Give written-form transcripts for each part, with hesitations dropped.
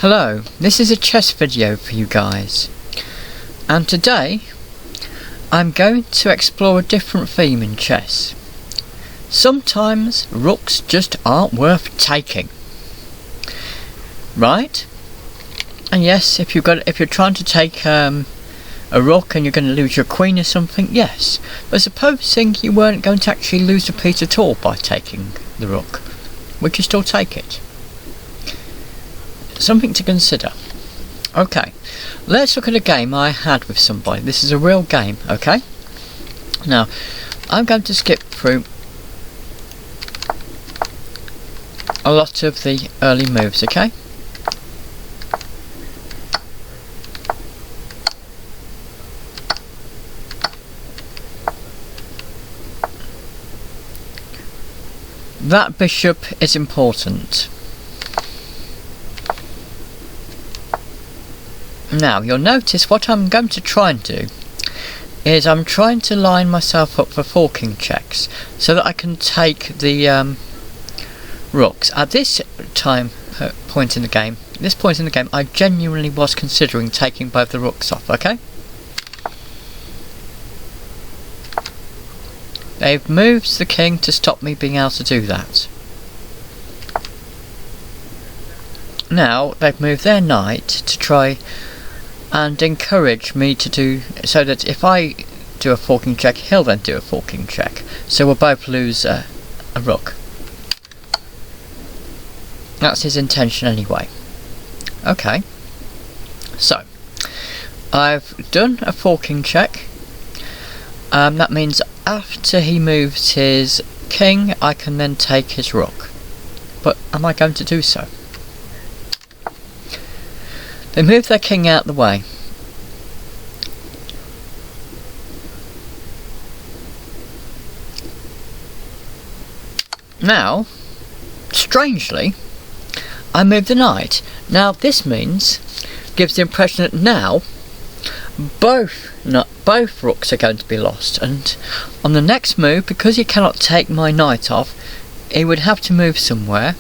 Hello, this is a chess video for you guys, and today I'm going to explore a different theme in chess. Sometimes rooks just aren't worth taking, right? And yes, if you're trying to take a rook and you're going to lose your queen or something, yes. But supposing you weren't going to actually lose a piece at all by taking the rook, would you still take it? Something to consider. Okay, let's look at a game I had with somebody. This is a real game, okay? Now, I'm going to skip through a lot of the early moves, okay? That bishop is important. Now, you'll notice what I'm going to try and do is I'm trying to line myself up for forking checks so that I can take the rooks. At this point in the game, I genuinely was considering taking both the rooks off, okay? They've moved the king to stop me being able to do that. Now, they've moved their knight to try and encourage me to do, so that if I do a forking check, he'll then do a forking check. So we'll both lose a rook. That's his intention anyway. Okay. So, I've done a forking check. That means after he moves his king, I can then take his rook. But am I going to do so? They move their king out the way. Now, strangely, I move the knight. Now this gives the impression that now both rooks are going to be lost, and on the next move, because he cannot take my knight off, he would have to move somewhere,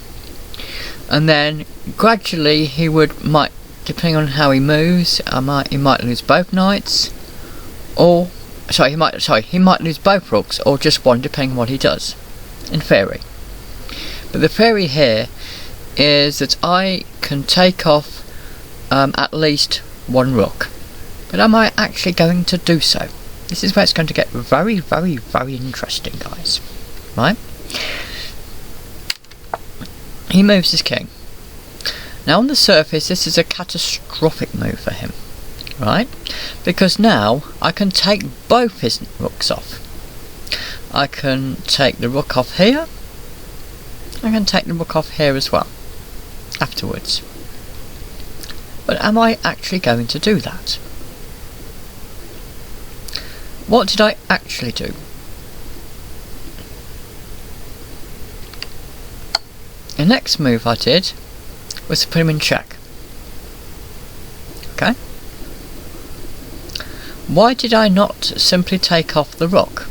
and then gradually he might, depending on how he moves, he might lose both knights, or he might lose both rooks, or just one, depending on what he does, in theory. But the theory here is that I can take off at least one rook. But am I actually going to do so? This is where it's going to get very, very, very interesting, guys. Right? He moves his king. Now on the surface, this is a catastrophic move for him, right? Because now I can take both his rooks off. I can take the rook off here. I can take the rook off here as well, afterwards. But am I actually going to do that? What did I actually do? The next move I did was to put him in check. Okay? Why did I not simply take off the rook?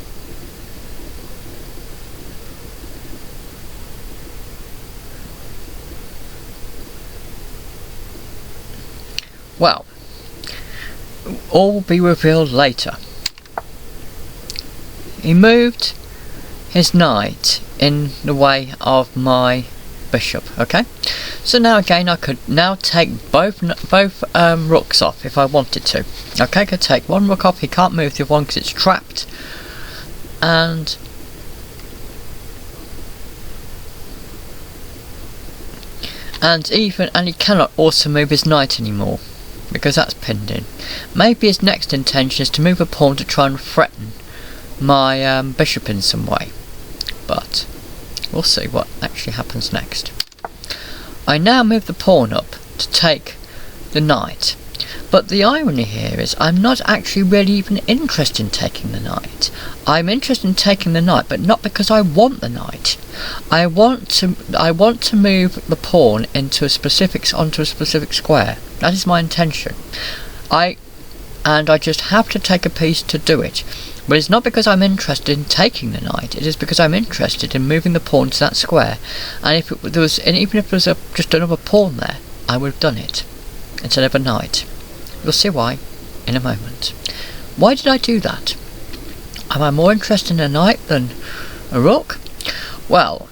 Well, all will be revealed later. He moved his knight in the way of my bishop, okay? So now again I could now take both rooks off if I wanted to. Okay, I could take one rook off, he can't move the other one because it's trapped. And he cannot also move his knight anymore, because that's pinned in. Maybe his next intention is to move a pawn to try and threaten my bishop in some way, but we'll see what actually happens next. I now move the pawn up to take the knight, but the irony here is I'm not actually really even interested in taking the knight. I'm interested in taking the knight, but not because I want the knight. I want to move the pawn onto a specific square. That is my intention. I just have to take a piece to do it. But it's not because I'm interested in taking the knight, it is because I'm interested in moving the pawn to that square. And even if there was just another pawn there, I would have done it instead of a knight. You'll see why in a moment. Why did I do that? Am I more interested in a knight than a rook? Well,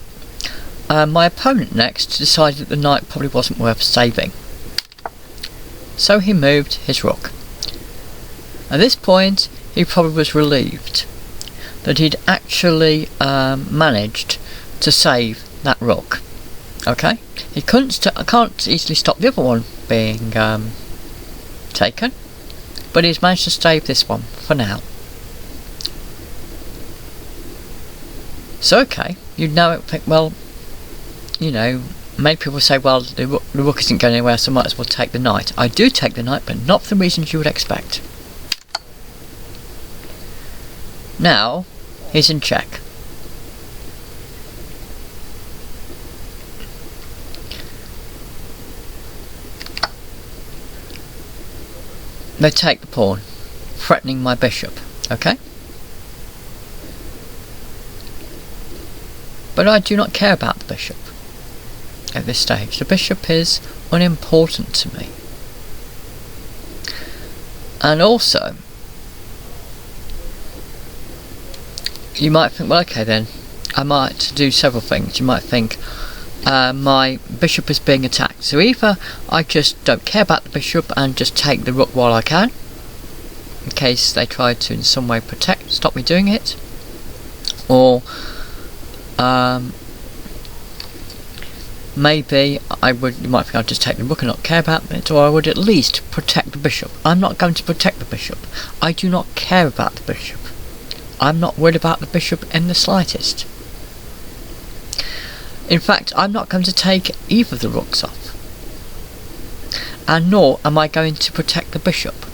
my opponent next decided that the knight probably wasn't worth saving. So he moved his rook. At this point, he probably was relieved that he'd actually managed to save that rook. Okay? He I can't easily stop the other one being taken, but he's managed to save this one for now. So okay, you'd now think, well, you know, many people say, well, the rook isn't going anywhere, so I might as well take the knight. I do take the knight, but not for the reasons you would expect. Now, he's in check. They take the pawn, threatening my bishop, okay? But I do not care about the bishop at this stage. The bishop is unimportant to me. And also, you might think, well, okay then, I might do several things. You might think, my bishop is being attacked. So either I just don't care about the bishop and just take the rook while I can, in case they try to in some way stop me doing it, or maybe you might think I'd just take the rook and not care about it, or I would at least protect the bishop. I'm not going to protect the bishop. I do not care about the bishop. I'm not worried about the bishop in the slightest. In fact, I'm not going to take either of the rooks off. And nor am I going to protect the bishop.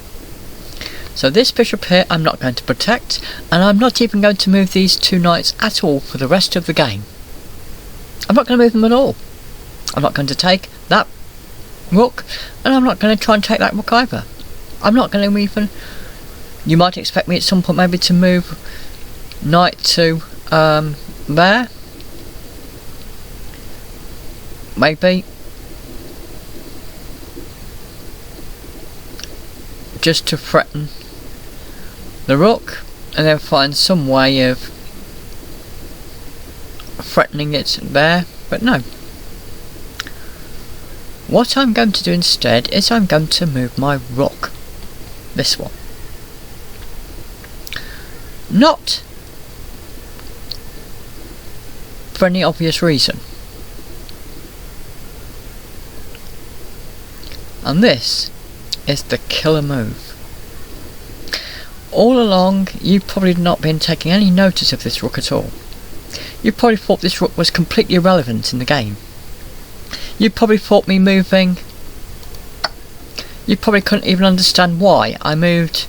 So this bishop here I'm not going to protect, and I'm not even going to move these two knights at all for the rest of the game. I'm not going to move them at all. I'm not going to take that rook, and I'm not going to try and take that rook either. I'm not going to even... You might expect me at some point maybe to move knight to there. Maybe. Just to threaten the rook, and then find some way of threatening it there, but no. What I'm going to do instead is I'm going to move my rook. This one. Not for any obvious reason. And this is the killer move. All along, you've probably not been taking any notice of this rook at all. You probably thought this rook was completely irrelevant in the game. You probably thought me moving... You probably couldn't even understand why I moved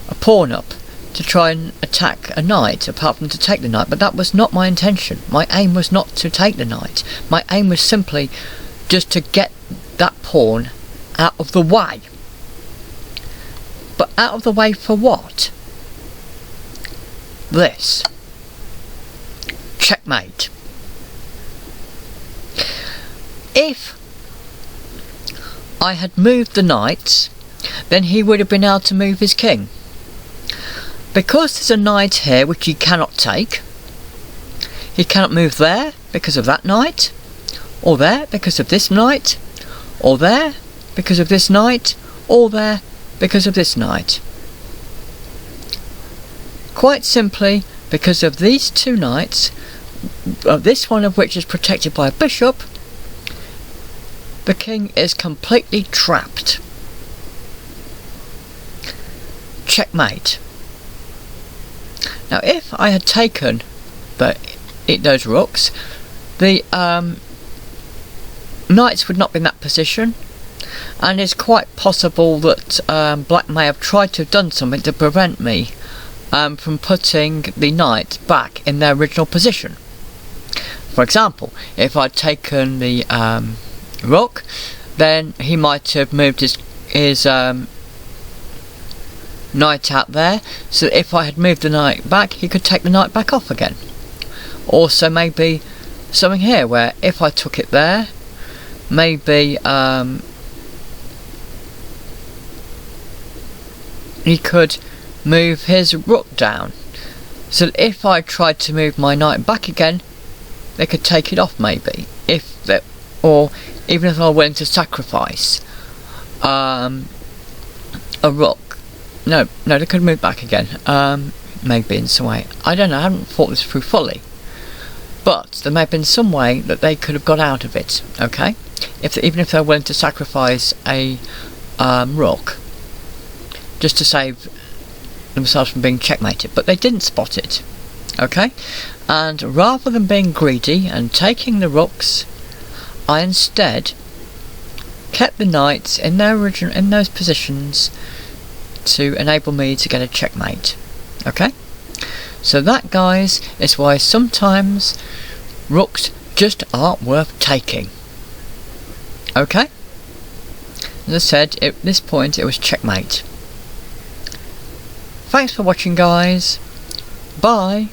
a pawn up to try and attack a knight, apart from to take the knight, but that was not my intention. My aim was not to take the knight. My aim was simply just to get that pawn out of the way. But out of the way for what? This. Checkmate. If I had moved the knights, then he would have been able to move his king. Because there's a knight here which he cannot take, he cannot move there because of that knight, or there because of this knight, or there because of this knight, or there because of this knight. Quite simply because of these two knights, this one of which is protected by a bishop, the king is completely trapped. Checkmate. Now if I had taken those rooks, the knights would not be in that position, and it's quite possible that black may have tried to have done something to prevent me from putting the knight back in their original position. For example, if I'd taken the rook, then he might have moved his knight out there, so that if I had moved the knight back, he could take the knight back off again. Also maybe something here where if I took it there, maybe he could move his rook down, so that if I tried to move my knight back again, they could take it off maybe, or even if I went to sacrifice a rook. No, they could move back again, maybe in some way. I don't know, I haven't thought this through fully. But there may have been some way that they could have got out of it, okay? Even if they're willing to sacrifice a rook, just to save themselves from being checkmated. But they didn't spot it, okay? And rather than being greedy and taking the rooks, I instead kept the knights in those positions to enable me to get a checkmate, okay? So that, guys, is why sometimes rooks just aren't worth taking. Okay? As I said, at this point it was checkmate. Thanks for watching, guys. Bye.